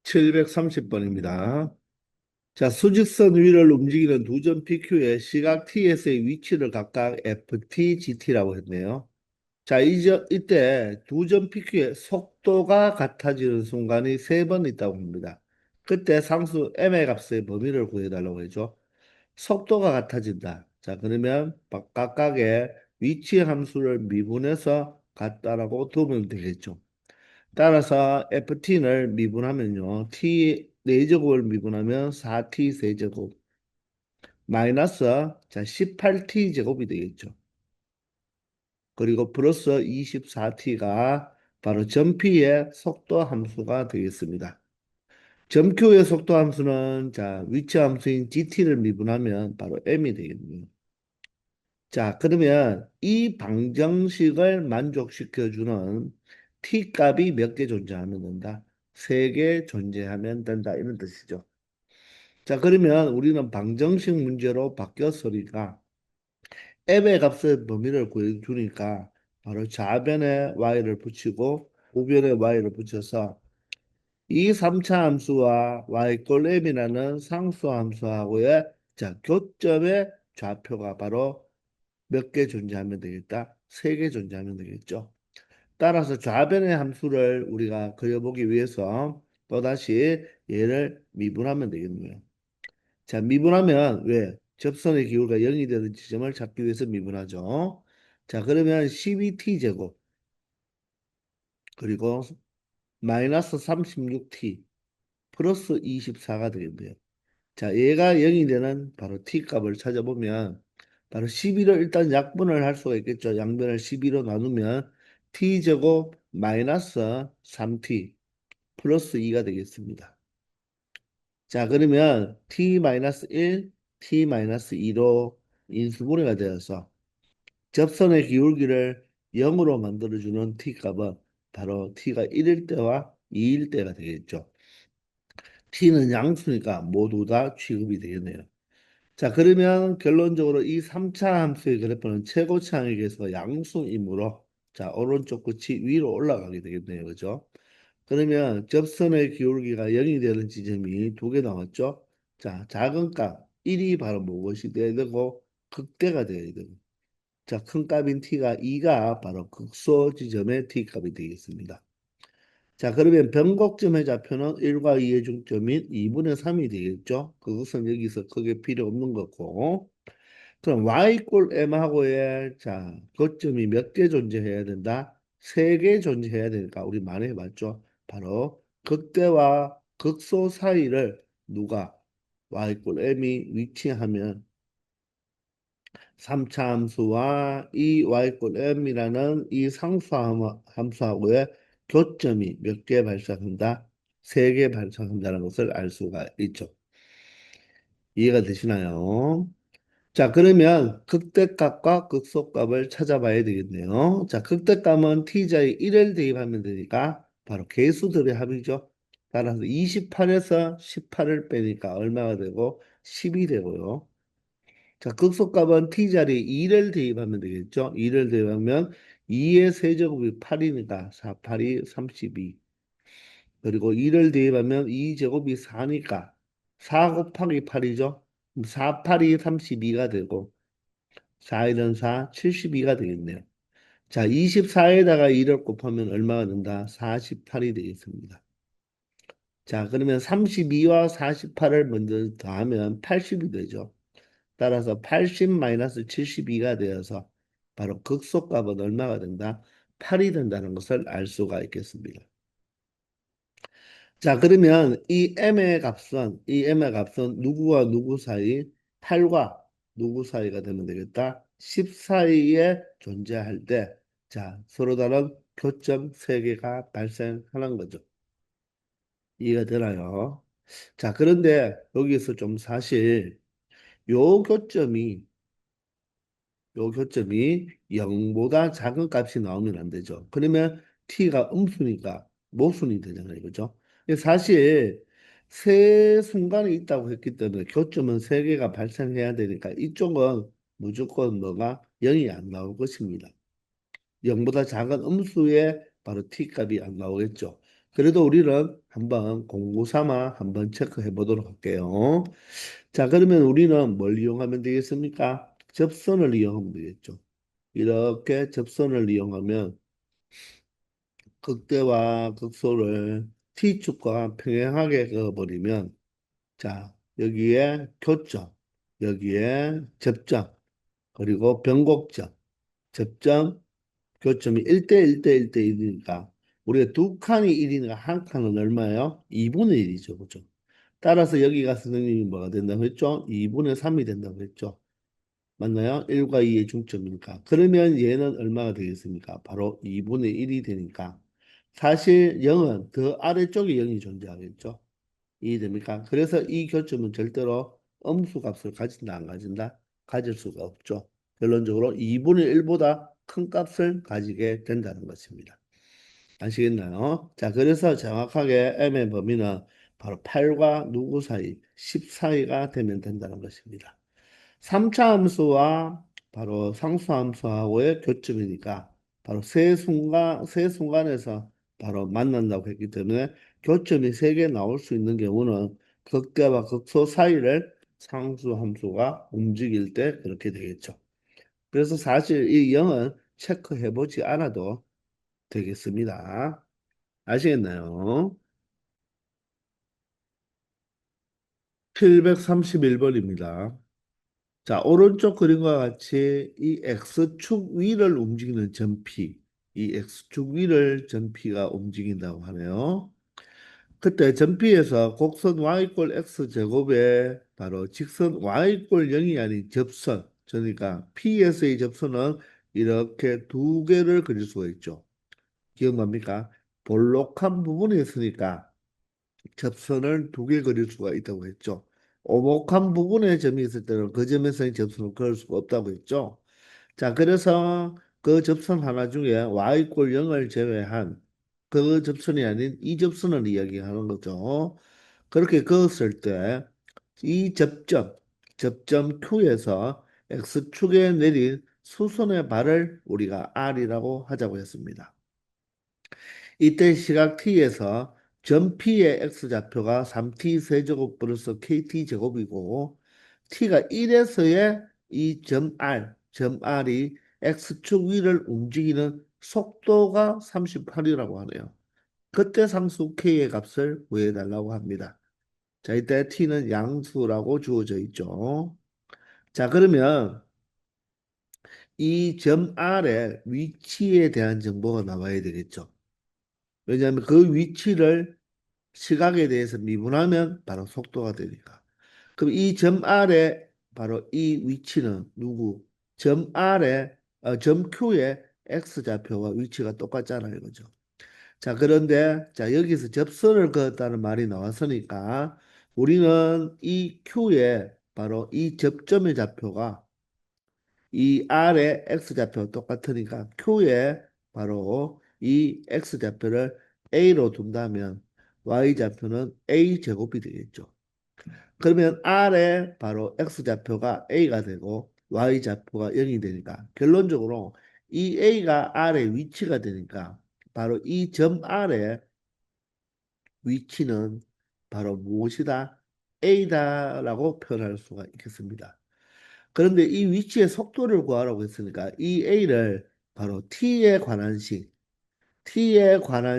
730번입니다. 자, 수직선 위를 움직이는 두 점 PQ의 시각 TS의 위치를 각각 FT, GT라고 했네요. 자, 이때 두 점 PQ의 속도가 같아지는 순간이 세 번 있다고 합니다. 그때 상수 m의 값의 범위를 구해달라고 했죠. 속도가 같아진다. 자, 그러면 각각의 위치 함수를 미분해서 같다라고 두면 되겠죠. 따라서 FT를 미분하면요. T 4제곱을 미분하면 4T 세제곱 마이너스 자 18T 제곱이 되겠죠. 그리고 플러스 24T가 바로 점P의 속도 함수가 되겠습니다. 점Q의 속도 함수는 자 위치 함수인 GT를 미분하면 바로 M이 되겠네요. 자, 그러면 이 방정식을 만족시켜주는 t 값이 몇 개 존재하면 된다? 세 개 존재하면 된다. 이런 뜻이죠. 자, 그러면 우리는 방정식 문제로 바뀌었으니까 f의 값의 범위를 구해주니까 바로 좌변에 y를 붙이고 우변에 y를 붙여서 이 3차 함수와 y 꼴 m이라는 상수 함수하고의 자, 교점의 좌표가 바로 몇 개 존재하면 되겠다? 세 개 존재하면 되겠죠. 따라서 좌변의 함수를 우리가 그려보기 위해서 또다시 얘를 미분하면 되겠네요. 자, 미분하면 왜? 접선의 기울기가 0이 되는 지점을 찾기 위해서 미분하죠. 자, 그러면 12t제곱 그리고 마이너스 36t 플러스 24가 되겠네요. 자, 얘가 0이 되는 바로 t 값을 찾아보면 바로 12를 일단 약분을 할 수가 있겠죠. 양변을 12로 나누면 t제곱 마이너스 3t 플러스 2가 되겠습니다. 자, 그러면 t-1, t-2로 인수분해가 되어서 접선의 기울기를 0으로 만들어주는 t값은 바로 t가 1일 때와 2일 때가 되겠죠. t는 양수니까 모두 다 취급이 되겠네요. 자, 그러면 결론적으로 이 3차 함수의 그래프는 최고차항에서 양수이므로 자, 오른쪽 끝이 위로 올라가게 되겠네요. 그죠? 그러면 접선의 기울기가 0이 되는 지점이 두 개 나왔죠? 자, 작은 값 1이 바로 무엇이 돼야 되고 극대가 돼야 되고 자, 큰 값인 t가 2가 바로 극소 지점의 t값이 되겠습니다. 자, 그러면 변곡점의 좌표는 1과 2의 중점인 2분의 3이 되겠죠? 그것은 여기서 크게 필요 없는 거고. 그럼 y 꼴 m하고의 자, 거점이 몇 개 존재해야 된다? 세 개 존재해야 되니까 우리 많이 해봤죠? 바로 극대와 극소 사이를 누가 y 꼴 m이 위치하면 3차 함수와 이 y 꼴 m이라는 이 상수 함수하고의 교점이 몇 개 발생한다? 세 개 발생한다는 것을 알 수가 있죠. 이해가 되시나요? 자, 그러면 극대값과 극소값을 찾아봐야 되겠네요. 자, 극대값은 t자에 1을 대입하면 되니까 바로 개수들의 합이죠. 따라서 28에서 18을 빼니까 얼마가 되고 10이 되고요. 자, 극소값은 t자리에 2를 대입하면 되겠죠. 2를 대입하면 2의 세제곱이 8이니까 4, 8이 32. 그리고 2를 대입하면 2제곱이 4니까 4 곱하기 8이죠. 4, 8이 32가 되고 4일은 4, 72가 되겠네요. 자, 24에다가 2를 곱하면 얼마가 된다? 48이 되겠습니다. 자, 그러면 32와 48을 먼저 더하면 80이 되죠. 따라서 80-72가 되어서 바로 극소값은 얼마가 된다? 8이 된다는 것을 알 수가 있겠습니다. 자, 그러면 이 m의 값은 누구와 누구 사이? 8과 누구 사이가 되면 되겠다? 10 사이에 존재할 때, 자, 서로 다른 교점 3개가 발생하는 거죠. 이해가 되나요? 자, 그런데 여기서 좀 사실 요 교점이 요 교점이 0보다 작은 값이 나오면 안 되죠. 그러면 t가 음수니까 모순이 되잖아요. 그죠? 사실 세 순간이 있다고 했기 때문에 교점은 세 개가 발생해야 되니까 이쪽은 무조건 뭐가 0이 안 나올 것입니다. 0보다 작은 음수에 바로 t 값이 안 나오겠죠. 그래도 우리는 한번 공부 삼아 한번 체크해 보도록 할게요. 자, 그러면 우리는 뭘 이용하면 되겠습니까? 접선을 이용하면 되겠죠. 이렇게 접선을 이용하면 극대와 극소를 T축과 평행하게 그어버리면 자, 여기에 교점, 여기에 접점, 그리고 변곡점, 접점, 교점이 1대 1대 1대 1이니까 우리가 두 칸이 1이니까 한 칸은 얼마예요? 2분의 1이죠. 그죠? 따라서 여기가 선생님이 뭐가 된다고 했죠? 2분의 3이 된다고 했죠. 맞나요? 1과 2의 중점이니까. 그러면 얘는 얼마가 되겠습니까? 바로 2분의 1이 되니까. 사실 0은 더 아래쪽에 0이 존재하겠죠. 이해됩니까? 그래서 이 교점은 절대로 음수 값을 가진다, 안 가진다? 가질 수가 없죠. 결론적으로 2분의 1보다 큰 값을 가지게 된다는 것입니다. 아시겠나요? 자, 그래서 정확하게 m의 범위는 바로 8과 누구 사이, 10 사이가 되면 된다는 것입니다. 3차 함수와 바로 상수 함수하고의 교점이니까 바로 세 순간에서 바로 만난다고 했기 때문에 교점이 세 개 나올 수 있는 경우는 극대와 극소 사이를 상수 함수가 움직일 때 그렇게 되겠죠. 그래서 사실 이 0은 체크해 보지 않아도 되겠습니다. 아시겠나요? 731번입니다. 자, 오른쪽 그림과 같이 이 X축 위를 움직이는 점피, 이 X축 위를 점피가 움직인다고 하네요. 그때 점피에서 곡선 Y꼴 X제곱에 바로 직선 Y꼴 0이 아닌 접선, 그러니까 P에서의 접선은 이렇게 두 개를 그릴 수가 있죠. 기억납니까? 볼록한 부분이 있으니까 접선을 두 개 그릴 수가 있다고 했죠. 오목한 부분에 점이 있을 때는 그 점에서의 접선을 그을 수가 없다고 했죠. 자, 그래서 그 접선 하나 중에 y꼴 0을 제외한 그 접선이 아닌 이 접선을 이야기하는 거죠. 그렇게 그었을 때 이 접점 Q에서 X축에 내린 수선의 발을 우리가 R이라고 하자고 했습니다. 이때 시각 t에서 점 p의 x좌표가 3t 세제곱 플러스 kt 제곱이고 t가 1에서의 이 점 r이 x축 위를 움직이는 속도가 38이라고 하네요. 그때 상수 k의 값을 구해달라고 합니다. 자, 이때 t는 양수라고 주어져 있죠. 자, 그러면 이 점 r의 위치에 대한 정보가 나와야 되겠죠. 왜냐하면 그 위치를 시각에 대해서 미분하면 바로 속도가 되니까. 그럼 이 점 R의 바로 이 위치는 누구? 점 R의 점 Q의 X좌표와 위치가 똑같잖아요. 이거죠. 자, 그런데 자, 여기서 접선을 그었다는 말이 나왔으니까 우리는 이 Q의 바로 이 접점의 좌표가 이 R의 X좌표 똑같으니까 Q의 바로 이 X좌표를 A로 둔다면 Y좌표는 A제곱이 되겠죠. 그러면 R의 바로 X좌표가 A가 되고 Y좌표가 0이 되니까 결론적으로 이 A가 R의 위치가 되니까 바로 이 점 R의 위치는 바로 무엇이다? A다라고 표현할 수가 있겠습니다. 그런데 이 위치의 속도를 구하라고 했으니까 이 A를 바로 T에 관한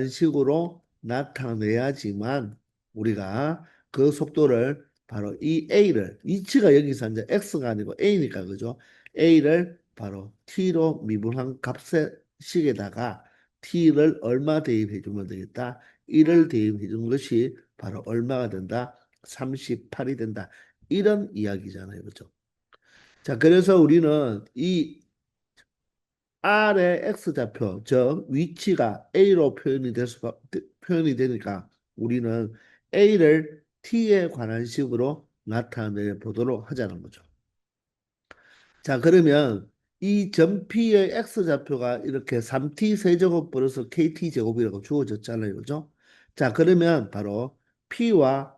식으로 나타내야지만 우리가 그 속도를 바로 이 A를 위치가 여기서 이제 X가 아니고 A니까 그죠? A를 바로 T로 미분한 값의 식에다가 T를 얼마 대입해 주면 되겠다? 1을 대입해 준 것이 바로 얼마가 된다? 38이 된다. 이런 이야기잖아요. 그죠? 자, 그래서 우리는 이 R의 X좌표, 즉 위치가 A로 표현이 되니까 우리는 A를 T에 관한 식으로 나타내 보도록 하자는 거죠. 자, 그러면 이 점 P의 X좌표가 이렇게 3T 세제곱 플러스 KT 제곱이라고 주어졌잖아요. 그죠? 자, 그러면 바로 P와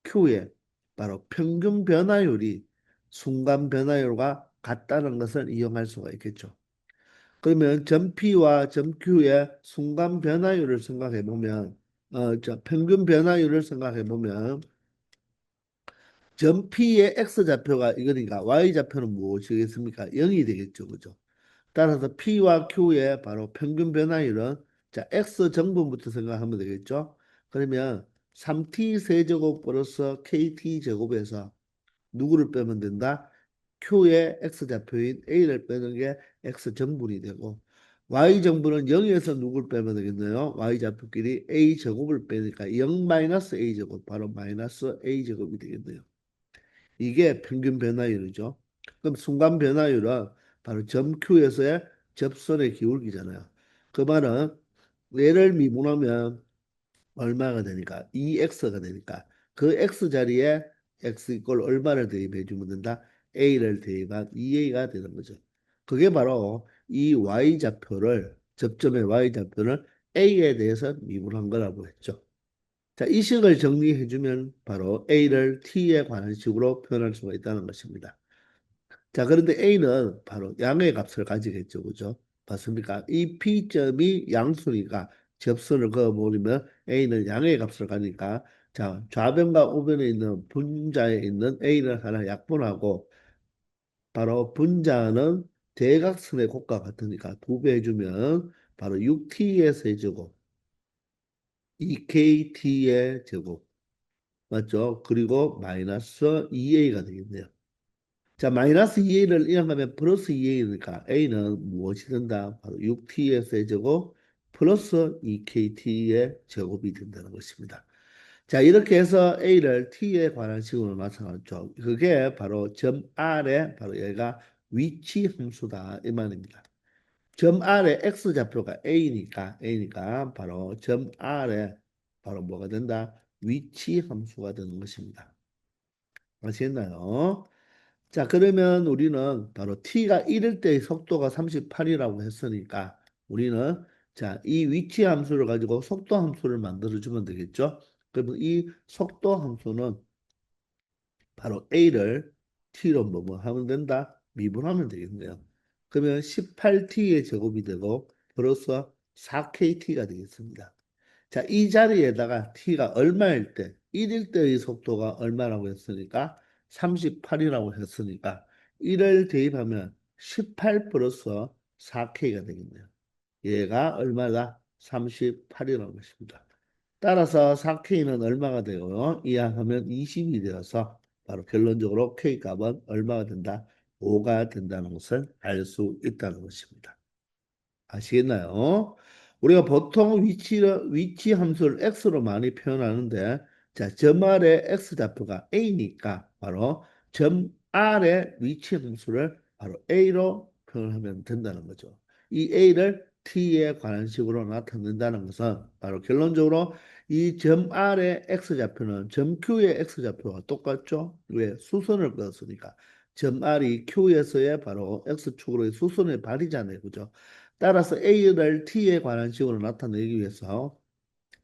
Q의 바로 평균 변화율이 순간 변화율과 같다는 것을 이용할 수가 있겠죠. 그러면 점 P와 점 Q의 순간 변화율을 생각해 보면 자, 평균 변화율을 생각해 보면 점 P의 X좌표가 이거니까 Y좌표는 무엇이겠습니까? 0이 되겠죠. 그죠? 따라서 P와 Q의 바로 평균 변화율은 자, X 정분부터 생각하면 되겠죠. 그러면 3T 세제곱 플러스 KT 제곱에서 누구를 빼면 된다? Q의 X좌표인 A를 빼는 게 X 정분이 되고 Y 정분은 0에서 누구를 빼면 되겠네요. Y좌표끼리 A 제곱을 빼니까 0 마이너스 A 제곱 바로 마이너스 A 제곱이 되겠네요. 이게 평균 변화율이죠. 그럼 순간 변화율은 바로 점 Q에서의 접선의 기울기잖아요. 그 말은 얘를 미분하면 얼마가 되니까 2x가 되니까 그 x 자리에 x 이꼴 얼마를 대입해 주면 된다? a를 대입한 2a가 되는 거죠. 그게 바로 이 y좌표를 접점의 y좌표를 a에 대해서 미분한 거라고 했죠. 자, 이 식을 정리해 주면 바로 a를 t에 관한 식으로 표현할 수가 있다는 것입니다. 자, 그런데 A는 바로 양의 값을 가지겠죠. 그죠? 맞습니까? 이 P점이 양수니까 접선을 그어버리면 A는 양의 값을 가니까 자, 좌변과 우변에 있는 분자에 있는 A를 하나 약분하고 바로 분자는 대각선의 곱과 같으니까 두 배 해주면 바로 6T의 세제곱, 2KT의 제곱 맞죠? 그리고 마이너스 2A가 되겠네요. 자, 마이너스 2a를 이항하면 플러스 2a니까 a는 무엇이 된다? 바로 6t의 세제곱 플러스 2kt의 제곱이 된다는 것입니다. 자, 이렇게 해서 a를 t에 관한 식으로 나타났죠. 그게 바로 점 R에 바로 얘가 위치 함수다 이 말입니다. 점 R의 x좌표가 a니까 바로 점 R에 바로 뭐가 된다? 위치 함수가 되는 것입니다. 아시겠나요? 자, 그러면 우리는 바로 t가 1일 때의 속도가 38이라고 했으니까 우리는 자, 이 위치 함수를 가지고 속도 함수를 만들어주면 되겠죠? 그러면 이 속도 함수는 바로 a를 t로 뭐 하면 된다? 미분하면 되겠네요. 그러면 18t의 제곱이 되고 플러스 4kt가 되겠습니다. 자, 이 자리에다가 t가 얼마일 때, 1일 때의 속도가 얼마라고 했으니까 38이라고 했으니까 1을 대입하면 18 플러스 4k가 되겠네요. 얘가 얼마다? 38이라는 것입니다. 따라서 4k는 얼마가 되고요? 이항하면 20이 되어서 바로 결론적으로 k 값은 얼마가 된다? 5가 된다는 것을 알 수 있다는 것입니다. 아시겠나요? 우리가 보통 위치 함수를 x로 많이 표현하는데, 자, 점 R의 x좌표가 a니까 바로 점 R의 위치 함수를 바로 a로 표현하면 된다는 거죠. 이 a를 t에 관한 식으로 나타낸다는 것은 바로 결론적으로 이 점 R의 x좌표는 점 Q의 x좌표와 똑같죠? 왜? 수선을 그었으니까. 점 R이 Q에서의 바로 x축으로의 수선의 발이잖아요. 그죠? 따라서 A를 T에 관한 식으로 나타내기 위해서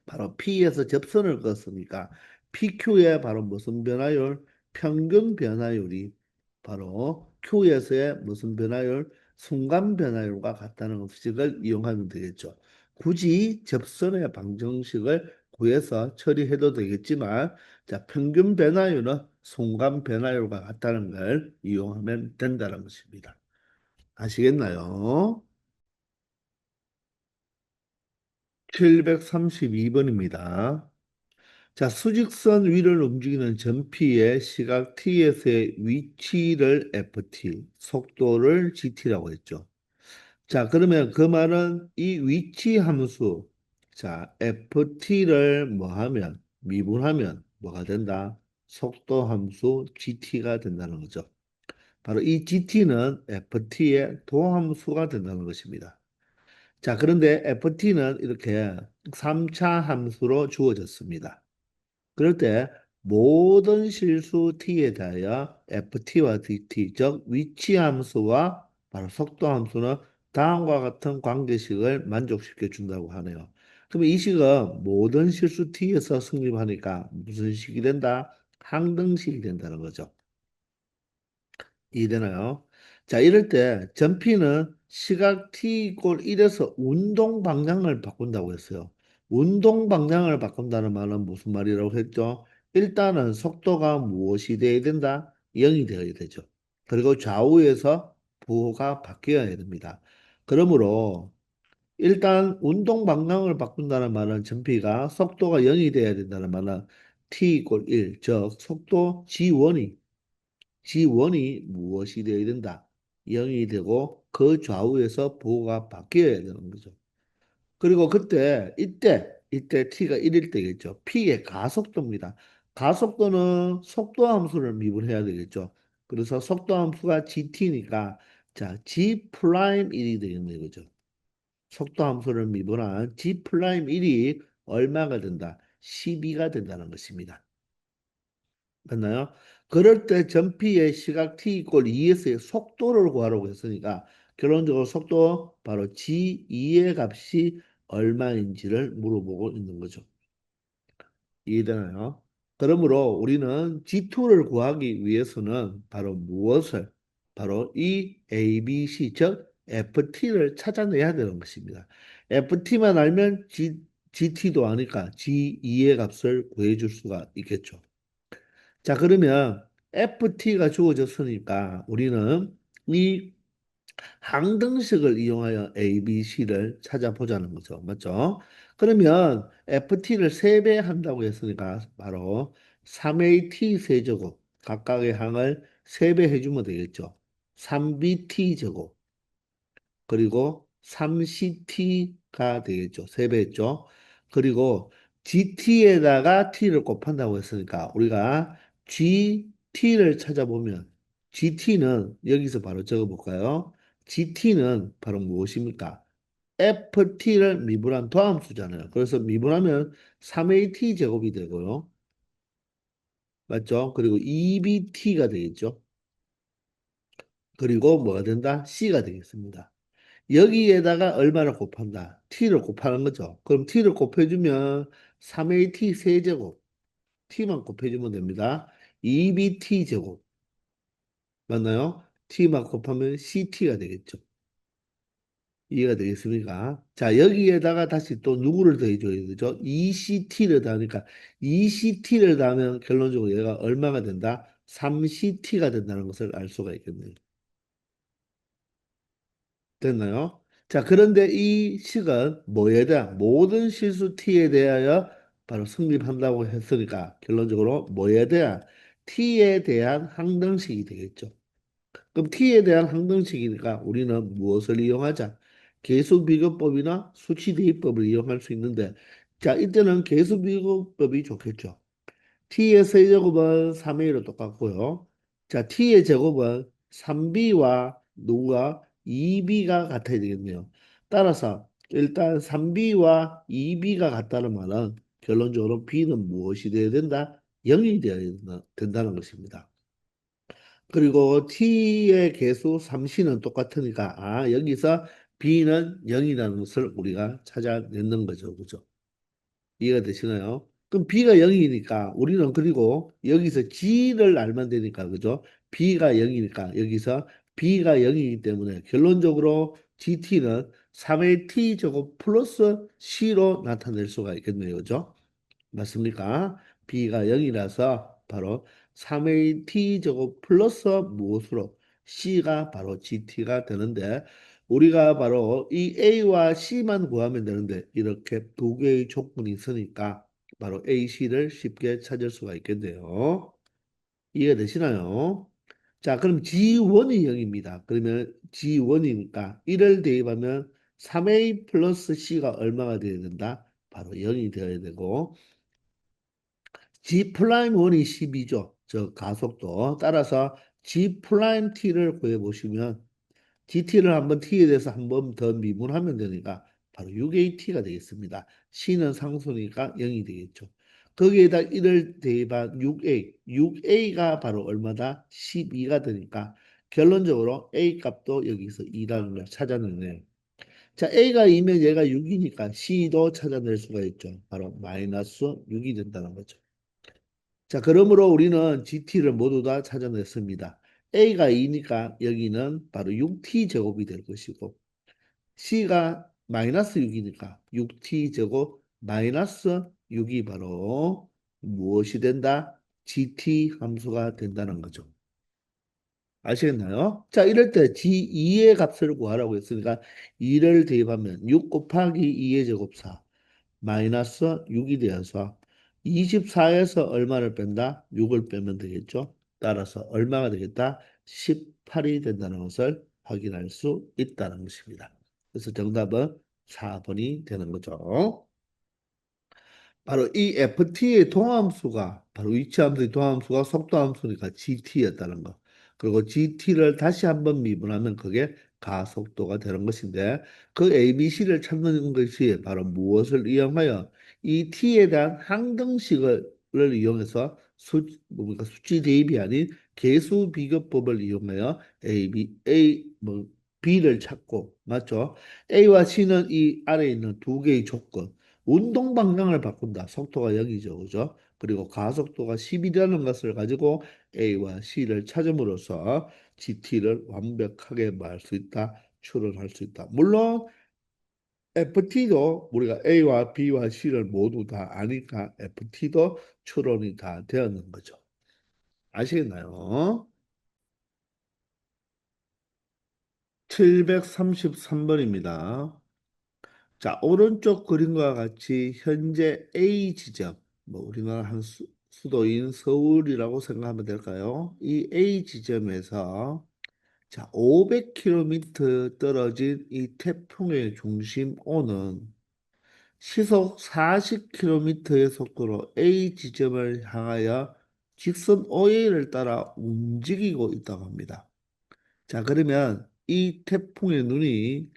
바로 P에서 접선을 그었으니까 PQ의 바로 무슨 변화율? 평균 변화율이 바로 Q에서의 무슨 변화율? 순간 변화율과 같다는 식을 이용하면 되겠죠. 굳이 접선의 방정식을 구해서 처리해도 되겠지만 자, 평균 변화율은 순간 변화율과 같다는 걸 이용하면 된다는 것입니다. 아시겠나요? 732번입니다. 자, 수직선 위를 움직이는 전피의 시각 t에서의 위치를 ft, 속도를 gt라고 했죠. 자, 그러면 그 말은 이 위치 함수, 자, ft를 뭐 하면, 미분하면 뭐가 된다? 속도 함수 gt가 된다는 거죠. 바로 이 gt는 ft의 도함수가 된다는 것입니다. 자, 그런데 ft는 이렇게 3차 함수로 주어졌습니다. 그럴 때 모든 실수 t에 대하여 ft와 dt, 즉 위치 함수와 바로 속도 함수는 다음과 같은 관계식을 만족시켜 준다고 하네요. 그러면 이 식은 모든 실수 t에서 성립하니까 무슨 식이 된다? 항등식이 된다는 거죠. 이해되나요? 자, 이럴 때 전피는 시각 t 이꼴 1에서 운동 방향을 바꾼다고 했어요. 운동 방향을 바꾼다는 말은 무슨 말이라고 했죠? 일단은 속도가 무엇이 되어야 된다? 0이 되어야 되죠. 그리고 좌우에서 부호가 바뀌어야 됩니다. 그러므로 일단 운동 방향을 바꾼다는 말은 전피가 속도가 0이 돼야 된다는 말은 t 이퀄 1, 즉 속도 g1이 무엇이 되어야 된다? 0이 되고 그 좌우에서 부호가 바뀌어야 되는 거죠. 그리고 이때 t가 1일 때겠죠. p의 가속도입니다. 가속도는 속도 함수를 미분해야 되겠죠. 그래서 속도 함수가 gt니까 자, g 프라임 1이 되겠네요. 그죠? 속도 함수를 미분한 g 프라임 1이 얼마가 된다? 12가 된다는 것입니다. 맞나요? 그럴 때 전피의 시각 t 이꼴 2에서의 속도를 구하라고 했으니까 결론적으로 속도 바로 g2의 값이 얼마인지를 물어보고 있는 거죠. 이해되나요? 그러므로 우리는 G2를 구하기 위해서는 바로 무엇을? 바로 이 ABC, 즉 FT를 찾아내야 되는 것입니다. FT만 알면 GT도 아니까 G2의 값을 구해줄 수가 있겠죠. 자, 그러면 FT가 주어졌으니까 우리는 이 항등식을 이용하여 ABC를 찾아보자는 거죠. 맞죠? 그러면 FT를 3배 한다고 했으니까 바로 3AT 세제곱 각각의 항을 3배 해주면 되겠죠. 3BT 제곱 그리고 3CT가 되겠죠. 3배 했죠. 그리고 GT에다가 T를 곱한다고 했으니까 우리가 GT를 찾아보면 GT는 여기서 바로 적어볼까요? GT는 바로 무엇입니까? FT를 미분한 도함수잖아요. 그래서 미분하면 3AT 제곱이 되고요. 맞죠? 그리고 2BT가 되겠죠. 그리고 뭐가 된다? C가 되겠습니다. 여기에다가 얼마를 곱한다? t를 곱하는 거죠. 그럼 t를 곱해주면 3at 세제곱 t만 곱해주면 됩니다. 2bt 제곱 맞나요? t만 곱하면 ct가 되겠죠. 이해가 되겠습니까? 자, 여기에다가 다시 또 누구를 더해줘야 되죠? ECT를 더하니까 ECT를 더하면 결론적으로 얘가 얼마가 된다? 3CT가 된다는 것을 알 수가 있겠네요. 됐나요? 자, 그런데 이 식은 뭐에 대한 모든 실수 t에 대하여 바로 성립한다고 했으니까 결론적으로 뭐에 대한 t에 대한 항등식이 되겠죠. 그럼 t에 대한 항등식이니까 우리는 무엇을 이용하자? 계수비교법이나 수치대입법을 이용할 수 있는데 자, 이때는 계수비교법이 좋겠죠. t의 세제곱은 3a로 똑같고요. 자, t의 제곱은 3b와 누가 2b가 같아야 되겠네요. 따라서 일단 3b와 2b가 같다는 말은 결론적으로 b는 무엇이 되어야 된다? 0이 되어야 된다는 것입니다. 그리고 t의 개수 3c는 똑같으니까 여기서 b는 0이라는 것을 우리가 찾아내는 거죠. 그죠? 이해가 되시나요? 그럼 B가 0이니까 우리는 그리고 여기서 G를 알면 되니까 그죠? B가 0이니까 여기서 B가 0이기 때문에 결론적으로 GT는 3의 T제곱 플러스 C로 나타낼 수가 있겠네요. 그죠? 맞습니까? B가 0이라서 바로 3의 T제곱 플러스 무엇으로? C가 바로 GT가 되는데 우리가 바로 이 A와 C만 구하면 되는데 이렇게 두 개의 조건이 있으니까 바로 A, C를 쉽게 찾을 수가 있겠네요. 이해가 되시나요? 자, 그럼 G1이 0입니다. 그러면 G1이니까 1을 대입하면 3A 플러스 C가 얼마가 되어야 된다? 바로 0이 되어야 되고 G 프라임 1이 12죠. 저 가속도. 따라서 G 프라임 T를 구해보시면 GT를 한번 T에 대해서 한번 더 미분하면 되니까 바로 6AT가 되겠습니다. C는 상수니까 0이 되겠죠. 거기에다 1을 대입한 6A, 6A가 바로 얼마다? 12가 되니까 결론적으로 A 값도 여기서 2라는 걸 찾아내네요. 자, A가 2면 얘가 6이니까 C도 찾아낼 수가 있죠. 바로 마이너스 6이 된다는 거죠. 자, 그러므로 우리는 GT를 모두 다 찾아냈습니다. A가 2니까 여기는 바로 6T 제곱이 될 것이고 C가 마이너스 6이니까 6T 제곱 마이너스 6이 바로 무엇이 된다? GT 함수가 된다는 거죠. 아시겠나요? 자, 이럴 때 G2의 값을 구하라고 했으니까 2를 대입하면 6 곱하기 2의 제곱 4 마이너스 6이 되어서 24에서 얼마를 뺀다? 6을 빼면 되겠죠. 따라서 얼마가 되겠다? 18이 된다는 것을 확인할 수 있다는 것입니다. 그래서 정답은 4번이 되는 거죠. 바로 이 FT의 동함수가 바로 위치함수의 동함수가 속도함수니까 GT였다는 거. 그리고 GT를 다시 한번 미분하면 그게 가속도가 되는 것인데 그 ABC를 찾는 것이 바로 무엇을 이용하여 이 T에 대한 항등식을 이용해서 뭡니까? 수치 대입이 아닌 계수 비교법을 이용하여 B를 찾고 맞죠? A와 C는 이 아래에 있는 두 개의 조건 운동 방향을 바꾼다. 속도가 0이죠. 그죠? 그리고 가속도가 10이라는 것을 가지고 A와 C를 찾음으로써 GT를 완벽하게 말할 수 있다. 추론할 수 있다. 물론 FT도 우리가 A와 B와 C를 모두 다 아니까 FT도 추론이 다 되었는 거죠. 아시겠나요? 733번입니다. 자, 오른쪽 그림과 같이 현재 A 지점, 뭐 우리나라 한 수도인 서울이라고 생각하면 될까요? 이 A 지점에서 자, 500km 떨어진 이 태풍의 중심 O는 시속 40km의 속도로 A 지점을 향하여 직선 OA를 따라 움직이고 있다고 합니다. 자, 그러면 이 태풍의 눈이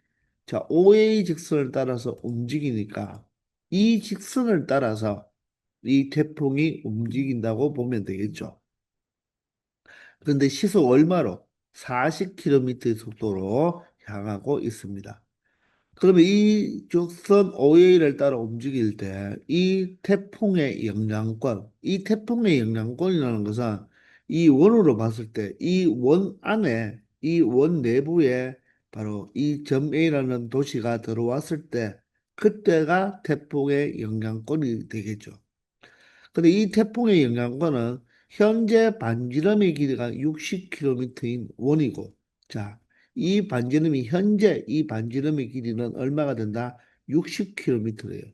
자, OA 직선을 따라서 움직이니까 이 직선을 따라서 이 태풍이 움직인다고 보면 되겠죠. 그런데 시속 얼마로? 40km의 속도로 향하고 있습니다. 그러면 이 곡선 OA를 따라 움직일 때 이 태풍의 영향권이라는 것은 이 원으로 봤을 때 이 원 안에, 이 원 내부에 바로 이 점 A라는 도시가 들어왔을 때 그때가 태풍의 영향권이 되겠죠. 근데 이 태풍의 영향권은 현재 반지름의 길이가 60km인 원이고, 자, 현재 이 반지름의 길이는 얼마가 된다? 60km래요.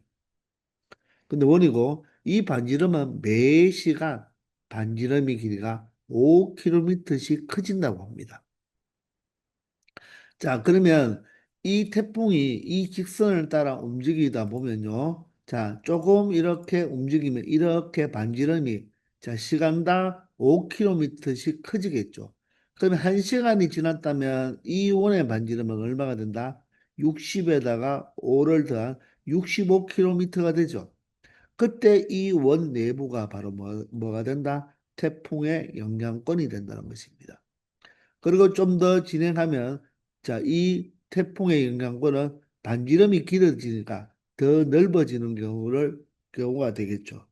근데 원이고, 이 반지름은 매 시간 반지름의 길이가 5km씩 커진다고 합니다. 자, 그러면 이 태풍이 이 직선을 따라 움직이다 보면요. 자, 조금 이렇게 움직이면 이렇게 반지름이 자, 시간당 5km씩 커지겠죠. 그러면 1시간이 지났다면 이 원의 반지름은 얼마가 된다? 60에다가 5를 더한 65km가 되죠. 그때 이 원 내부가 바로 뭐가 된다? 태풍의 영향권이 된다는 것입니다. 그리고 좀 더 진행하면 자, 이 태풍의 영향권은 반지름이 길어지니까 더 넓어지는 경우가 되겠죠.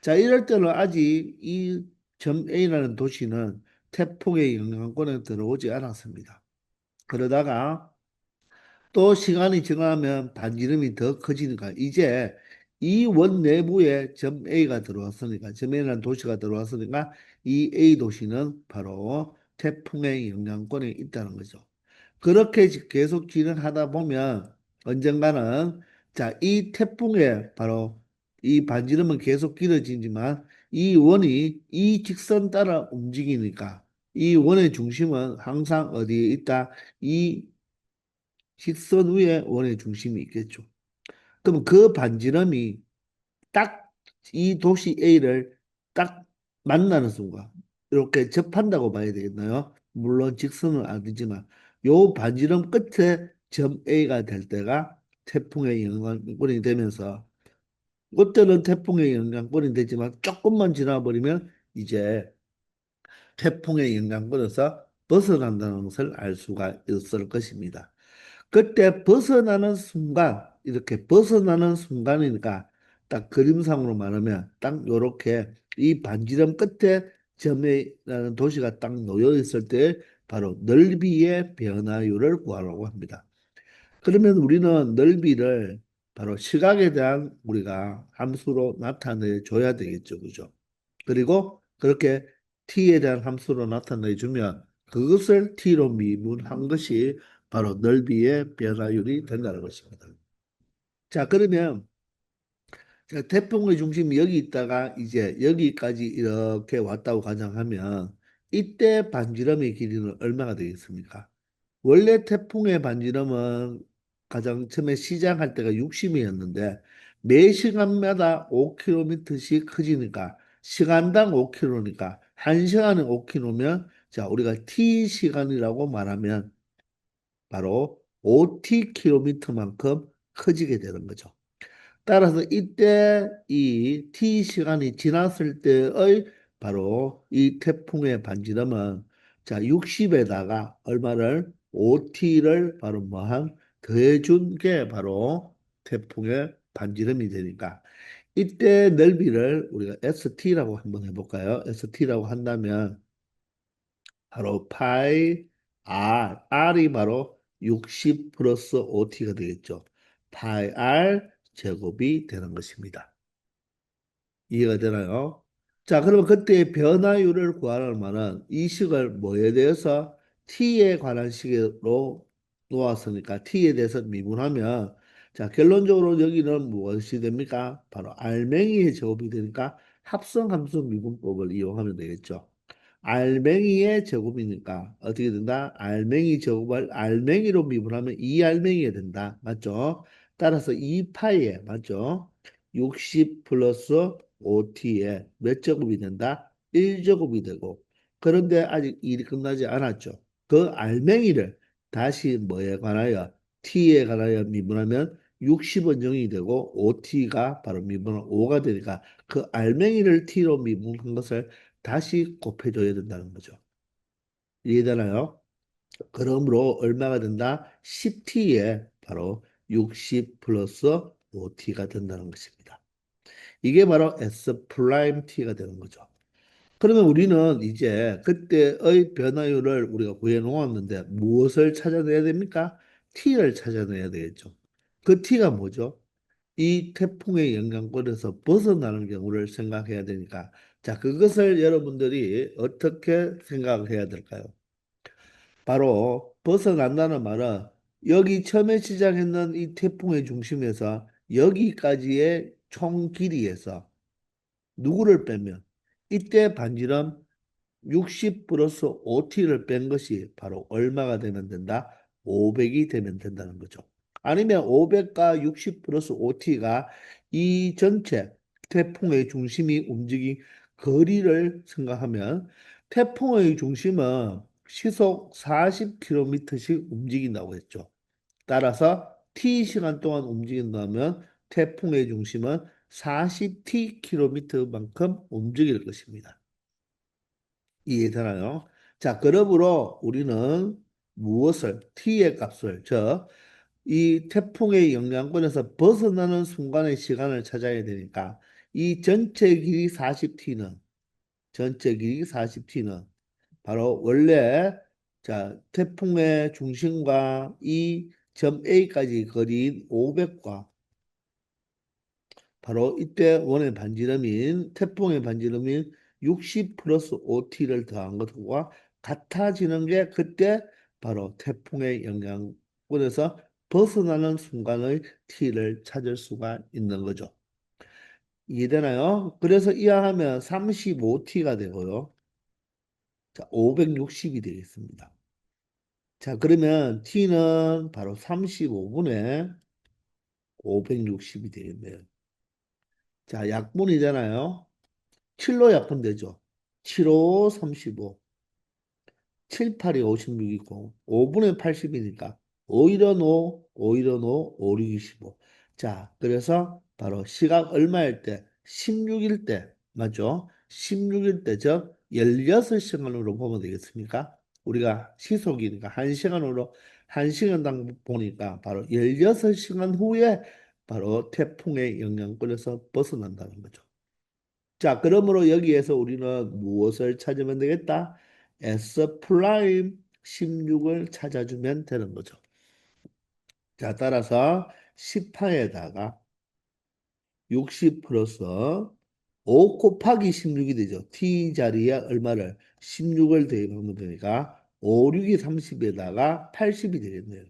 자, 이럴 때는 아직 이 점 A라는 도시는 태풍의 영향권에 들어오지 않았습니다. 그러다가 또 시간이 지나면 반지름이 더 커지니까 이제 이 원 내부에 점 A가 들어왔으니까 점 A라는 도시가 들어왔으니까 이 A 도시는 바로 태풍의 영향권에 있다는 거죠. 그렇게 계속 진행하다 보면 언젠가는 자, 이 태풍의 바로 이 반지름은 계속 길어지지만 이 원이 이 직선 따라 움직이니까 이 원의 중심은 항상 어디에 있다? 이 직선 위에 원의 중심이 있겠죠. 그럼 그 반지름이 딱 이 도시 A를 딱 만나는 순간 이렇게 접한다고 봐야 되겠나요? 물론 직선은 아니지만 요 반지름 끝에 점 A가 될 때가 태풍의 영향권이 되면서 그때는 태풍의 영향권이 되지만 조금만 지나버리면 이제 태풍의 영향권에서 벗어난다는 것을 알 수가 있을 것입니다. 그때 벗어나는 순간, 이렇게 벗어나는 순간이니까 딱 그림상으로 말하면 딱 요렇게 이 반지름 끝에 점이라는 도시가 딱 놓여 있을 때 바로 넓이의 변화율을 구하라고 합니다. 그러면 우리는 넓이를 바로 시각에 대한 우리가 함수로 나타내 줘야 되겠죠. 그죠? 그리고 그렇게 t에 대한 함수로 나타내 주면 그것을 t로 미분한 것이 바로 넓이의 변화율이 된다는 것입니다. 자, 그러면 자, 태풍의 중심이 여기 있다가 이제 여기까지 이렇게 왔다고 가정하면 이때 반지름의 길이는 얼마가 되겠습니까? 원래 태풍의 반지름은 가장 처음에 시작할 때가 60이었는데 매 시간마다 5km씩 커지니까 시간당 5km니까 1시간에 5km면 자, 우리가 T시간이라고 말하면 바로 5Tkm만큼 커지게 되는 거죠. 따라서 이때 이 T 시간이 지났을 때의 바로 이 태풍의 반지름은 자 60에다가 얼마를 5T를 바로 뭐한 더해준 게 바로 태풍의 반지름이 되니까 이때 넓이를 우리가 ST라고 한번 해볼까요? ST라고 한다면 바로 파이 R이 바로 60 플러스 OT가 되겠죠. 파이 R 제곱이 되는 것입니다. 이해가 되나요? 자, 그러면 그때의 변화율을 구하는 말은 이 식을 뭐에 대해서 t에 관한 식으로 놓았으니까 t에 대해서 미분하면 자, 결론적으로 여기는 무엇이 됩니까? 바로 알맹이의 제곱이 되니까 합성함수 미분법을 이용하면 되겠죠. 알맹이의 제곱이니까 어떻게 된다? 알맹이 제곱을 알맹이로 미분하면 2알맹이가 된다. 맞죠? 따라서 2파이에 맞죠? 60 플러스 5t에 몇 제곱이 된다? 1제곱이 되고 그런데 아직 일이 끝나지 않았죠. 그 알맹이를 다시 뭐에 관하여 t에 관하여 미분하면 60은 0이 되고 5t가 바로 미분은 5가 되니까 그 알맹이를 t로 미분한 것을 다시 곱해줘야 된다는 거죠. 이해되나요? 그러므로 얼마가 된다? 10t에 바로 60 플러스 5t가 된다는 것입니다. 이게 바로 S 프라임 T가 되는 거죠. 그러면 우리는 이제 그때의 변화율을 우리가 구해 놓았는데 무엇을 찾아내야 됩니까? T를 찾아내야 되겠죠. 그 T가 뭐죠? 이 태풍의 영향권에서 벗어나는 경우를 생각해야 되니까 자, 그것을 여러분들이 어떻게 생각해야 될까요? 바로 벗어난다는 말은 여기 처음에 시작했는 이 태풍의 중심에서 여기까지의 총 길이에서 누구를 빼면 이때 반지름 60 플러스 5t를 뺀 것이 바로 얼마가 되면 된다? 500이 되면 된다는 거죠. 아니면 500과 60 플러스 5t가 이 전체 태풍의 중심이 움직인 거리를 생각하면 태풍의 중심은 시속 40km씩 움직인다고 했죠. 따라서 t 시간 동안 움직인다면 태풍의 중심은 40t km만큼 움직일 것입니다. 이해되나요? 자, 그러므로 우리는 무엇을 t의 값을 즉 이 태풍의 영향권에서 벗어나는 순간의 시간을 찾아야 되니까 이 전체 길이 40t는 전체 길이 40t는 바로 원래 자 태풍의 중심과 이 점 A까지 거리인 500과 바로 이때 원의 반지름인 태풍의 반지름인 60 플러스 5t를 더한 것과 같아지는 게 그때 바로 태풍의 영향권에서 벗어나는 순간의 t를 찾을 수가 있는 거죠. 이해되나요? 그래서 이항하면 35t가 되고요. 자, 560이 되겠습니다. 자, 그러면 t는 바로 35분의 560이 되겠네요. 자, 약분이잖아요. 7로 약분되죠. 7호 35, 7, 8이 56이고 5분의 80이니까 5일은 5, 5일은 5, 5, 6, 25. 자, 그래서 바로 시각 얼마일 때? 16일 때, 맞죠? 16일 때, 즉 16시간으로 보면 되겠습니까? 우리가 시속이니까 1시간으로 1시간당 보니까 바로 16시간 후에 바로 태풍의 영향권에서 벗어난다는 거죠. 자, 그러므로 여기에서 우리는 무엇을 찾으면 되겠다? S 프라임 16을 찾아주면 되는 거죠. 자, 따라서 10파에다가 60 플러스 5 곱하기 16이 되죠. t 자리에 얼마를 16을 대입하면 되니까 5, 6이 30에다가 80이 되겠네요.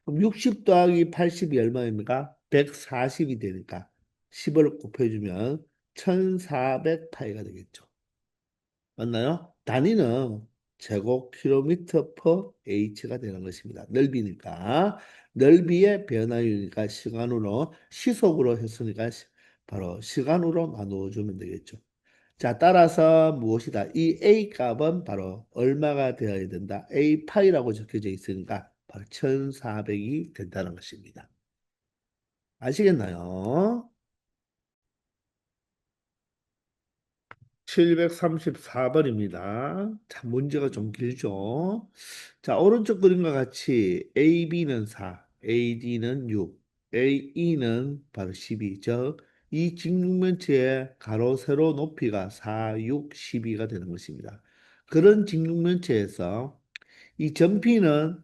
그럼 60 더하기 80이 얼마입니까? 140이 되니까 10을 곱해주면 1400파이가 되겠죠. 맞나요? 단위는 제곱킬로미터 퍼 h가 되는 것입니다. 넓이니까 넓이의 변화율이니까 시간으로 시속으로 했으니까 바로 시간으로 나누어주면 되겠죠. 자, 따라서 무엇이다? 이 a 값은 바로 얼마가 되어야 된다? a 파이라고 적혀져 있으니까 바로 1400이 된다는 것입니다. 아시겠나요? 734번입니다. 자, 문제가 좀 길죠? 자, 오른쪽 그림과 같이 AB는 4, AD는 6, AE는 바로 12죠. 이 직육면체의 가로, 세로 높이가 4, 6, 12가 되는 것입니다. 그런 직육면체에서 이 점피는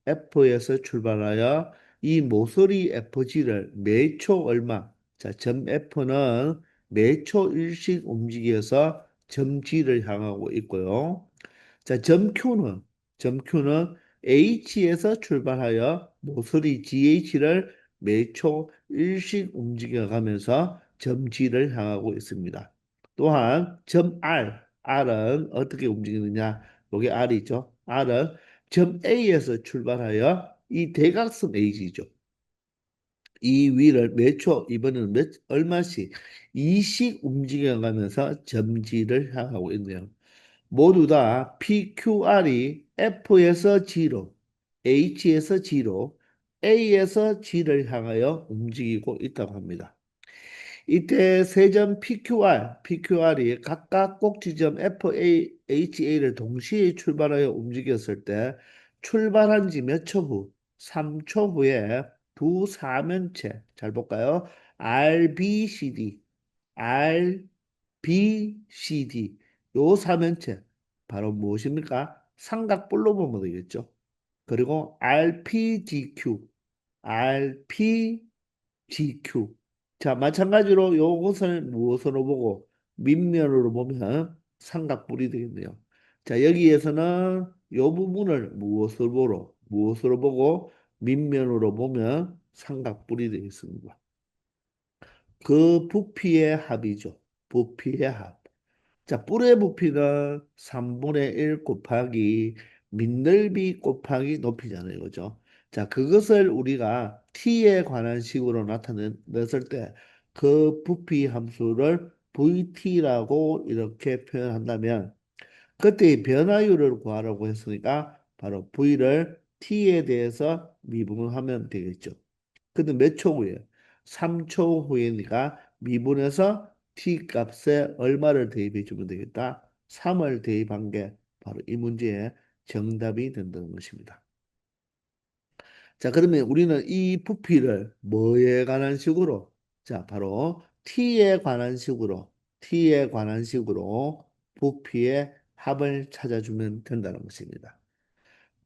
F에서 출발하여 이 모서리 FG를 매초 얼마? 자, 점 F는 매초 일씩 움직여서 점 G를 향하고 있고요. 자, 점 Q는 H에서 출발하여 모서리 GH를 매초 일씩 움직여가면서 점 G를 향하고 있습니다. 또한 점 R은 어떻게 움직이느냐? 여기 R이죠. R은 점 A에서 출발하여 이 대각선 H죠. 이 위를 몇 초, 이번에는 얼마씩, 2씩 움직여가면서 점지를 향하고 있네요. 모두 다 PQR이 F에서 G로, H에서 G로, A에서 G를 향하여 움직이고 있다고 합니다. 이때 세 점 PQR이 각각 꼭지점 FAHA를 동시에 출발하여 움직였을 때 출발한 지 몇 초 후, 3초 후에 두 사면체, 잘 볼까요? RBCD, RBCD, 요 사면체, 바로 무엇입니까? 삼각뿔로 보면 되겠죠. 그리고 RPGQ, RPGQ. 자, 마찬가지로 요것을 무엇으로 보고 밑면으로 보면 삼각뿔이 되겠네요. 자, 여기에서는 요 부분을 무엇으로 보고 밑면으로 보면 삼각뿔이 되겠습니다. 그 부피의 합이죠. 부피의 합. 자, 뿔의 부피는 3분의 1 곱하기 밑넓이 곱하기 높이잖아요. 그죠? 자, 그것을 우리가 t에 관한 식으로 나타냈을 때 그 부피 함수를 vt라고 이렇게 표현한다면 그때의 변화율을 구하라고 했으니까 바로 v를 t에 대해서 미분하면 되겠죠. 근데 몇 초 후에? 3초 후이니까 미분해서 t 값에 얼마를 대입해 주면 되겠다? 3을 대입한 게 바로 이 문제의 정답이 된다는 것입니다. 자, 그러면 우리는 이 부피를 뭐에 관한 식으로? 자, 바로 t에 관한 식으로 부피의 합을 찾아주면 된다는 것입니다.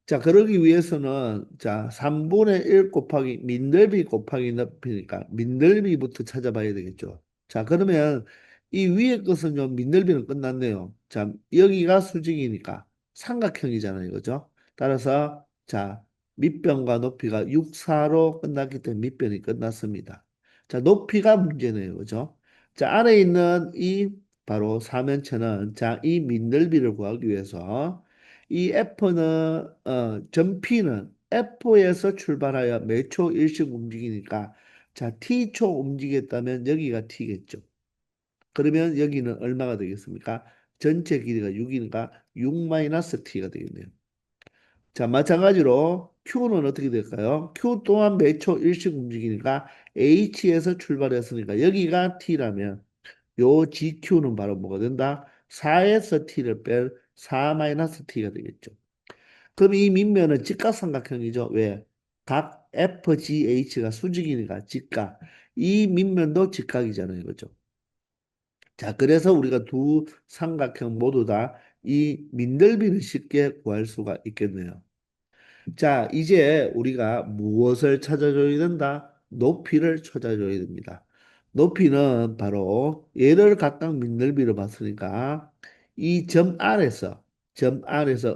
자, 그러기 위해서는 자, 3분의 1 곱하기 밑넓이 곱하기 높이니까 밑넓이부터 찾아봐야 되겠죠. 자, 그러면 이 위에 것은요, 밑넓이는 끝났네요. 자, 여기가 수직이니까 삼각형이잖아요. 그죠? 따라서 자, 밑변과 높이가 6, 4로 끝났기 때문에 밑변이 끝났습니다. 자, 높이가 문제네요. 그죠? 자, 안에 있는 이 바로 사면체는 자, 이 밑넓이를 구하기 위해서 이 F는 점 P는 F에서 출발하여 몇 초 일씩 움직이니까 자 T초 움직였다면 여기가 T겠죠. 그러면 여기는 얼마가 되겠습니까? 전체 길이가 6이니까 6-T가 되겠네요. 자, 마찬가지로 Q는 어떻게 될까요? Q 또한 몇 초 일씩 움직이니까 H에서 출발했으니까 여기가 T라면 요 GQ는 바로 뭐가 된다? 4에서 T를 뺄 4-T가 되겠죠. 그럼 이 밑면은 직각삼각형이죠. 왜? 각 FGH가 수직이니까 직각. 이 밑면도 직각이잖아요. 그죠? 자, 그래서 우리가 두 삼각형 모두 다 이 밑넓이를 쉽게 구할 수가 있겠네요. 자, 이제 우리가 무엇을 찾아줘야 된다? 높이를 찾아줘야 됩니다. 높이는 바로 얘를 각각 밑넓이로 봤으니까 이 점 R에서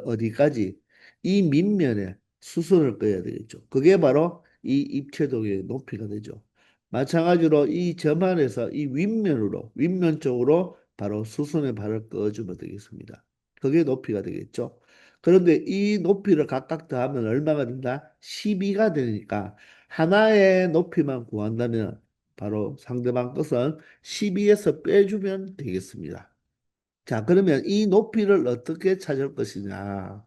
어디까지 이 밑면에 수선을 그어야 되겠죠. 그게 바로 이 입체도의 높이가 되죠. 마찬가지로 이 점 R에서 이 윗면 쪽으로 바로 수선의 발을 그어주면 되겠습니다. 그게 높이가 되겠죠. 그런데 이 높이를 각각 더하면 얼마가 된다? 12가 되니까 하나의 높이만 구한다면 바로 상대방 것은 12에서 빼주면 되겠습니다. 자, 그러면 이 높이를 어떻게 찾을 것이냐?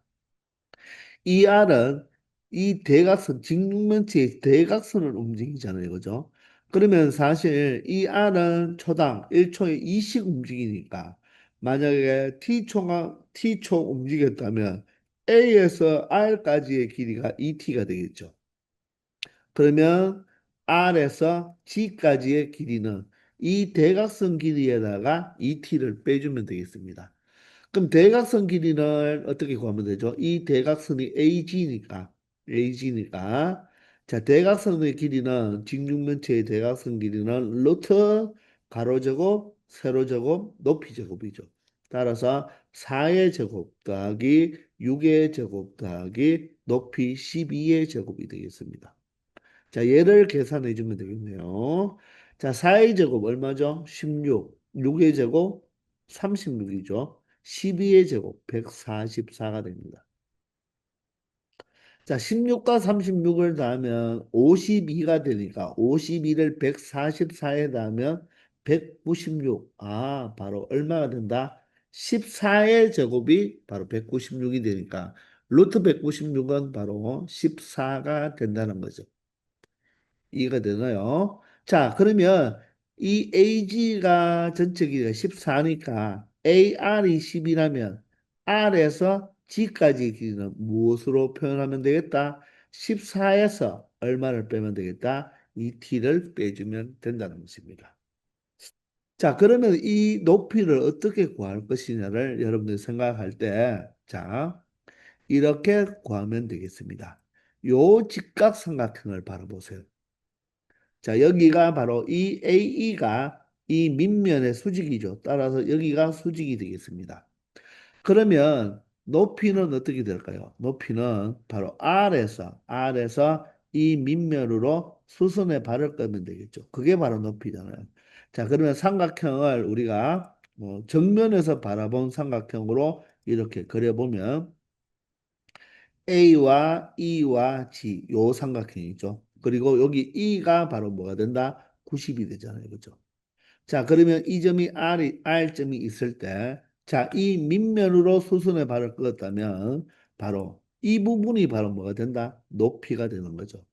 이 R은 이 대각선, 직육면체의 대각선을 움직이잖아요. 그죠? 그러면 사실 이 R은 초당 1초에 2씩 움직이니까 만약에 T초 움직였다면 A에서 R까지의 길이가 2T가 되겠죠. 그러면 R에서 G까지의 길이는 이 대각선 길이에다가 2T를 빼주면 되겠습니다. 그럼 대각선 길이를 어떻게 구하면 되죠? 이 대각선이 AG니까. 자, 대각선의 길이는 직육면체의 대각선 길이는 루트 가로제곱, 세로제곱, 높이제곱이죠. 따라서 4의 제곱 더하기 6의 제곱 더하기 높이 12의 제곱이 되겠습니다. 자, 얘를 계산해 주면 되겠네요. 자, 4의 제곱 얼마죠? 16. 6의 제곱 36이죠. 12의 제곱 144가 됩니다. 자, 16과 36을 더하면 52가 되니까 52를 144에 더하면 196. 아, 바로 얼마가 된다? 14의 제곱이 바로 196이 되니까 루트 196은 바로 14가 된다는 거죠. 이해가 되나요? 자, 그러면 이 AG가 전체 길이가 14니까 AR이 10이라면 R에서 G까지 길이는 무엇으로 표현하면 되겠다? 14에서 얼마를 빼면 되겠다? 이 T를 빼주면 된다는 것입니다. 자, 그러면 이 높이를 어떻게 구할 것이냐를 여러분들이 생각할 때, 자, 이렇게 구하면 되겠습니다. 요 직각삼각형을 바라보세요. 자, 여기가 바로 이 AE가 이 밑면의 수직이죠. 따라서 여기가 수직이 되겠습니다. 그러면 높이는 어떻게 될까요? 높이는 바로 R에서 이 밑면으로 수선의 발을 꺼면 되겠죠. 그게 바로 높이잖아요. 자, 그러면 삼각형을 우리가 정면에서 바라본 삼각형으로 이렇게 그려보면 A와 E와 G 요 삼각형이죠. 그리고 여기 E가 바로 뭐가 된다? 90이 되잖아요. 그죠? 자, 그러면 이 점이 R점이 있을 때, 자, 이 밑면으로 수선의 발을 끄었다면 바로 이 부분이 바로 뭐가 된다? 높이가 되는 거죠.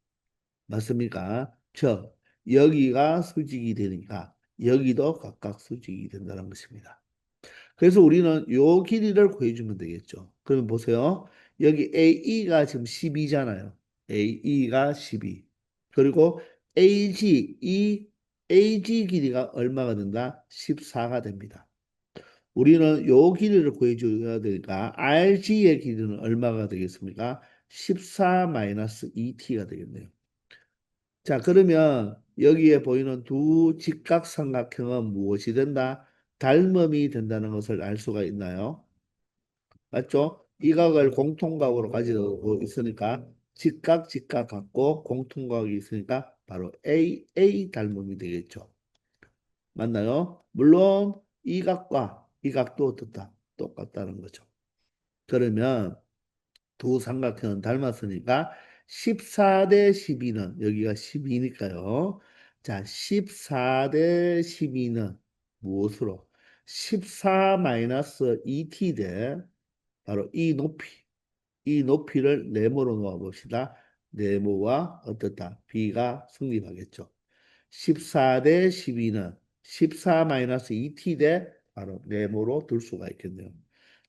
맞습니까? 즉, 여기가 수직이 되니까 여기도 각각 수직이 된다는 것입니다. 그래서 우리는 요 길이를 구해주면 되겠죠. 그러면 보세요. 여기 AE가 지금 12잖아요. AE가 12. 그리고 AG 길이가 얼마가 된다? 14가 됩니다. 우리는 요 길이를 구해줘야 되니까 RG의 길이는 얼마가 되겠습니까? 14-2T가 되겠네요. 자, 그러면 여기에 보이는 두 직각삼각형은 무엇이 된다? 닮음이 된다는 것을 알 수가 있나요? 맞죠? 이 각을 공통각으로 가지고 있으니까 직각 같고 공통각이 있으니까 바로 A 닮음이 되겠죠. 맞나요? 물론 이 각과 이 각도 어떻다? 똑같다는 거죠. 그러면 두 삼각형은 닮았으니까 14 대 12는 여기가 12니까요. 자, 14 대 12는 무엇으로? 14-2t 대 바로 이 높이를 네모로 놓아 봅시다. 네모와 어떻다? b가 성립하겠죠. 14 대 12는 14-2t 대 바로 네모로 둘 수가 있겠네요.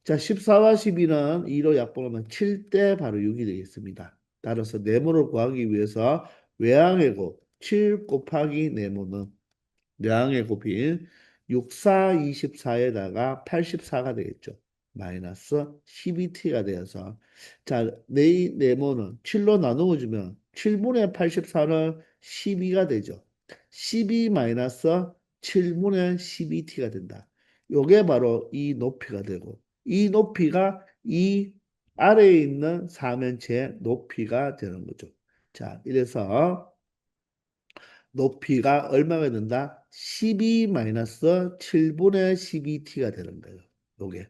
자, 14와 12는 2로 약분하면 7 대 바로 6이 되겠습니다. 따라서 네모를 구하기 위해서 외항의 곱, 7 곱하기 네모는 외항의 곱인 6, 4, 24에다가 84가 되겠죠. 마이너스 12t가 되어서 자, 네 네모는 7로 나누어 주면 7분의 84는 12가 되죠. 12 마이너스 7분의 12t가 된다. 요게 바로 이 높이가 되고 이 높이가 이 아래에 있는 사면체의 높이가 되는 거죠. 자, 이래서 높이가 얼마가 된다? 12 마이너스 7분의 12t가 되는 거예요. 요게.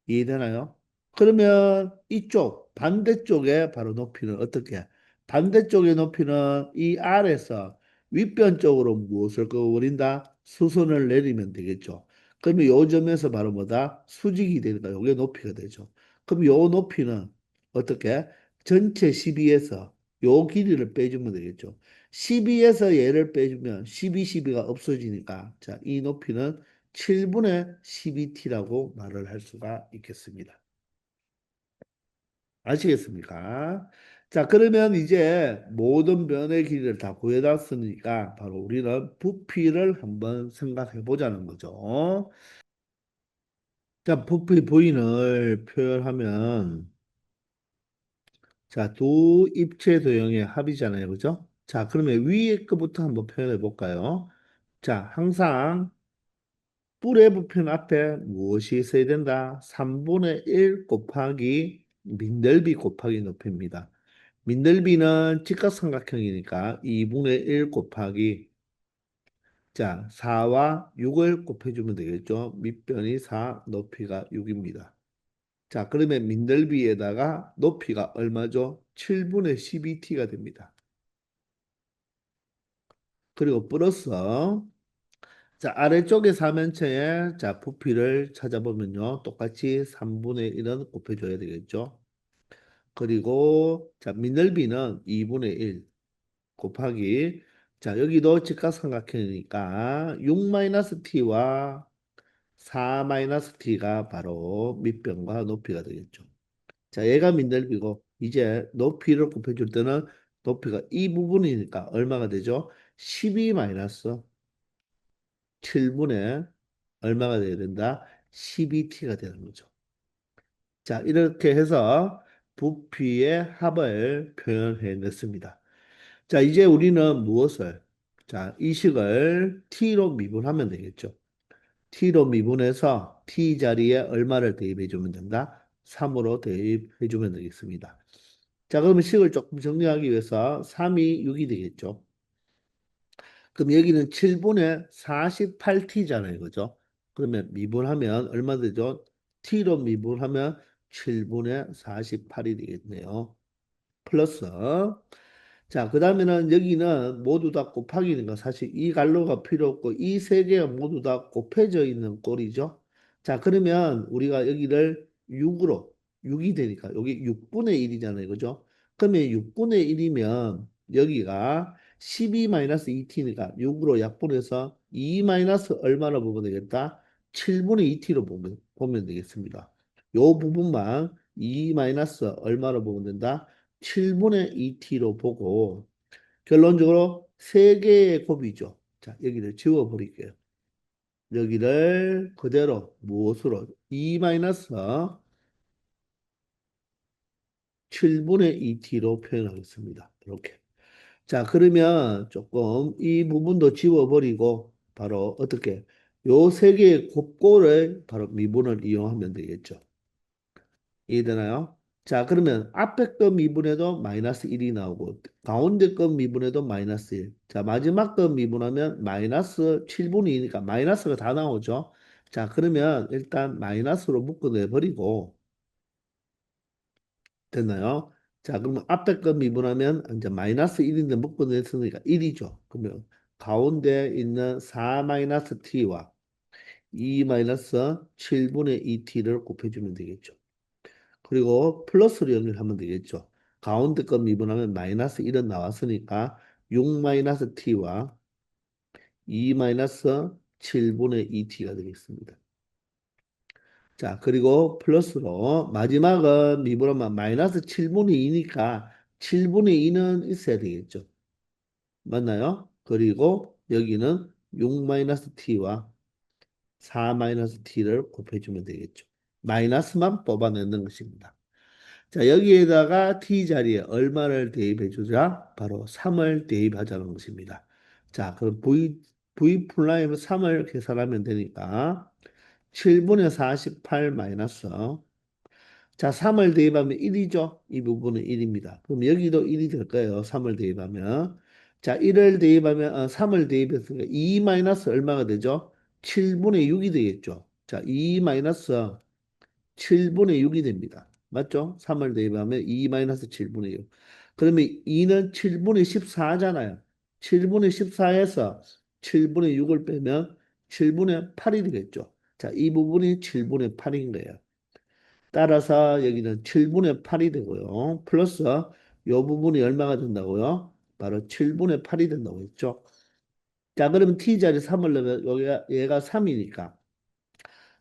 이해되나요? 그러면 이쪽 반대쪽에 바로 높이는 어떻게? 해? 반대쪽의 높이는 이 R에서 윗변 쪽으로 무엇을 그어버린다? 수선을 내리면 되겠죠. 그러면 요 점에서 바로 뭐다? 수직이 되니까 요게 높이가 되죠. 그럼 요 높이는 어떻게? 전체 12에서 요 길이를 빼주면 되겠죠. 12에서 얘를 빼주면 12, 12가 없어지니까 자, 이 높이는 7분의 12t라고 말을 할 수가 있겠습니다. 아시겠습니까? 자, 그러면 이제 모든 변의 길이를 다 구해놨으니까 바로 우리는 부피를 한번 생각해 보자는 거죠. 자, 부피 부인을 표현하면 자, 두 입체 도형의 합이잖아요. 그죠? 자, 그러면 위에 거부터 한번 표현해 볼까요? 자, 항상 뿔의 부편 앞에 무엇이 있어야 된다? 3분의 1 곱하기 민넓이 곱하기 높이입니다. 민넓이는 직각삼각형이니까 2분의 1 곱하기 자 4와 6을 곱해주면 되겠죠. 밑변이 4, 높이가 6입니다. 자 그러면 민넓이에다가 높이가 얼마죠? 7분의 12t가 됩니다. 그리고 플러스 자, 아래쪽의 사면체에 자, 부피를 찾아보면요. 똑같이 3분의 1은 곱해줘야 되겠죠. 그리고 자, 미넓이는 2분의 1 곱하기 자, 여기도 직각삼각형이니까 6-t와 4-t가 바로 밑변과 높이가 되겠죠. 자, 얘가 민넓이고 이제 높이를 곱해줄 때는 높이가 이 부분이니까 얼마가 되죠? 12 마이너스 7분의 얼마가 돼야 된다? 12t가 되는 거죠. 자, 이렇게 해서 부피의 합을 표현해 냈습니다. 자, 이제 우리는 무엇을? 자, 이 식을 t로 미분하면 되겠죠. t로 미분해서 t 자리에 얼마를 대입해 주면 된다? 3으로 대입해 주면 되겠습니다. 자, 그러면 식을 조금 정리하기 위해서 3이 6이 되겠죠. 그럼 여기는 7분의 48t잖아요. 그죠? 그러면 미분하면 얼마 되죠? t로 미분하면 7분의 48이 되겠네요. 플러스 자, 그 다음에는 여기는 모두 다 곱하기니까 사실 이 갈로가 필요 없고 이 세 개가 모두 다 곱해져 있는 꼴이죠. 자, 그러면 우리가 여기를 6으로 6이 되니까 여기 6분의 1이잖아요. 그죠? 그러면 6분의 1이면 여기가 12-2t니까 6으로 약분해서 2 마이너스 얼마나 보면 되겠다? 7분의 2t로 보면 되겠습니다. 요 부분만 2 마이너스 얼마로 보면 된다? 7분의 2t로 보고 결론적으로 세 개의 곱이죠. 자, 여기를 지워버릴게요. 여기를 그대로 무엇으로? 2 마이너스 7분의 2t로 표현하겠습니다. 이렇게. 자, 그러면 조금 이 부분도 지워버리고 바로 어떻게? 요 세 개의 곱꼴을 바로 미분을 이용하면 되겠죠. 이해되나요? 자, 그러면 앞에 거 미분해도 마이너스 1이 나오고 가운데 거 미분해도 마이너스 1. 자, 마지막 거 미분하면 마이너스 7분의 2니까 마이너스가 다 나오죠. 자, 그러면 일단 마이너스로 묶어내버리고 됐나요? 자, 그러면 앞에 거 미분하면 이제 마이너스 1인데 묶어냈으니까 1이죠. 그러면 가운데 있는 4 마이너스 t와 2 마이너스 7분의 2t를 곱해주면 되겠죠. 그리고 플러스로 연결하면 되겠죠. 가운데 거 미분하면 마이너스 1은 나왔으니까 6 마이너스 t와 2 마이너스 7분의 2t가 되겠습니다. 자, 그리고 플러스로 마지막은 미분하면 마이너스 7분의 2니까 7분의 2는 있어야 되겠죠. 맞나요? 그리고 여기는 6 마이너스 t와 4 마이너스 t를 곱해주면 되겠죠. 마이너스만 뽑아내는 것입니다. 자, 여기에다가 t 자리에 얼마를 대입해 주자? 바로 3을 대입하자는 것입니다. 자, 그럼 v 플라임 3을 계산하면 되니까 7분의 48 마이너스, 자, 3을 대입하면 1이죠. 이 부분은 1입니다. 그럼 여기도 1이 될 거예요. 3을 대입하면. 자, 1을 대입하면 3을 대입했으니까 2 마이너스 얼마가 되죠? 7분의 6이 되겠죠. 자, 2 마이너스 7분의 6이 됩니다. 맞죠? 3을 대입하면 2 마이너스 7분의 6. 그러면 2는 7분의 14잖아요. 7분의 14에서 7분의 6을 빼면 7분의 8이 되겠죠. 자, 이 부분이 7분의 8인 거예요. 따라서 여기는 7분의 8이 되고요. 플러스 이 부분이 얼마가 된다고요? 바로 7분의 8이 된다고 했죠. 자, 그러면 t자리 3을 넣으면 여기가 얘가 3이니까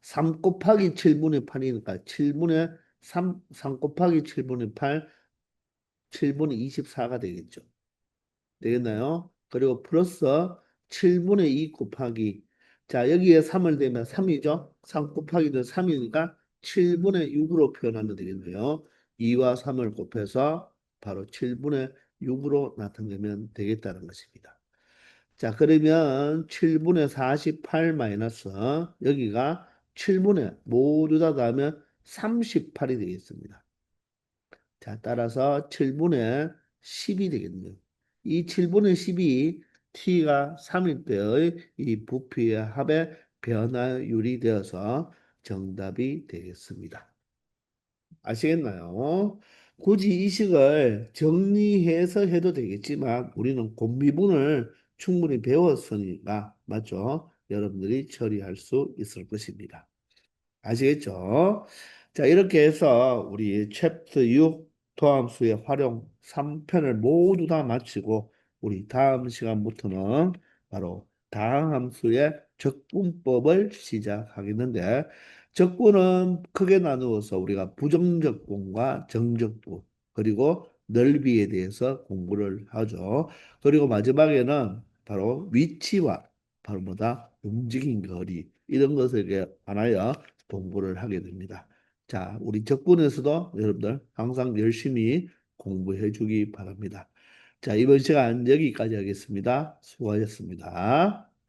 3 곱하기 7분의 8이니까 7분의 3 곱하기 7분의 8, 7분의 24가 되겠죠. 되겠나요? 그리고 플러스 7분의 2 곱하기, 자, 여기에 3을 대면 3이죠. 3 곱하기는 3이니까 7분의 6으로 표현하면 되겠네요. 2와 3을 곱해서 바로 7분의 6으로 나타내면 되겠다는 것입니다. 자, 그러면 7분의 48 마이너스 여기가 7분의 모두 다 더하면 38이 되겠습니다. 자, 따라서 7분의 10이 되겠네요. 이 7분의 10이 t가 3일 때의 이 부피의 합의 변화율이 되어서 정답이 되겠습니다. 아시겠나요? 굳이 이 식을 정리해서 해도 되겠지만 우리는 곱미분을 충분히 배웠으니까 맞죠? 여러분들이 처리할 수 있을 것입니다. 아시겠죠? 자, 이렇게 해서 우리 챕터 6 도함수의 활용 3편을 모두 다 마치고 우리 다음 시간부터는 바로 다함수의 적분법을 시작하겠는데 적분은 크게 나누어서 우리가 부정적분과 정적분 그리고 넓이에 대해서 공부를 하죠. 그리고 마지막에는 바로 위치와 바로 뭐다? 움직임 거리 이런 것에 관하여 공부를 하게 됩니다. 자, 우리 적분에서도 여러분들 항상 열심히 공부해 주기 바랍니다. 자, 이번 시간 여기까지 하겠습니다. 수고하셨습니다.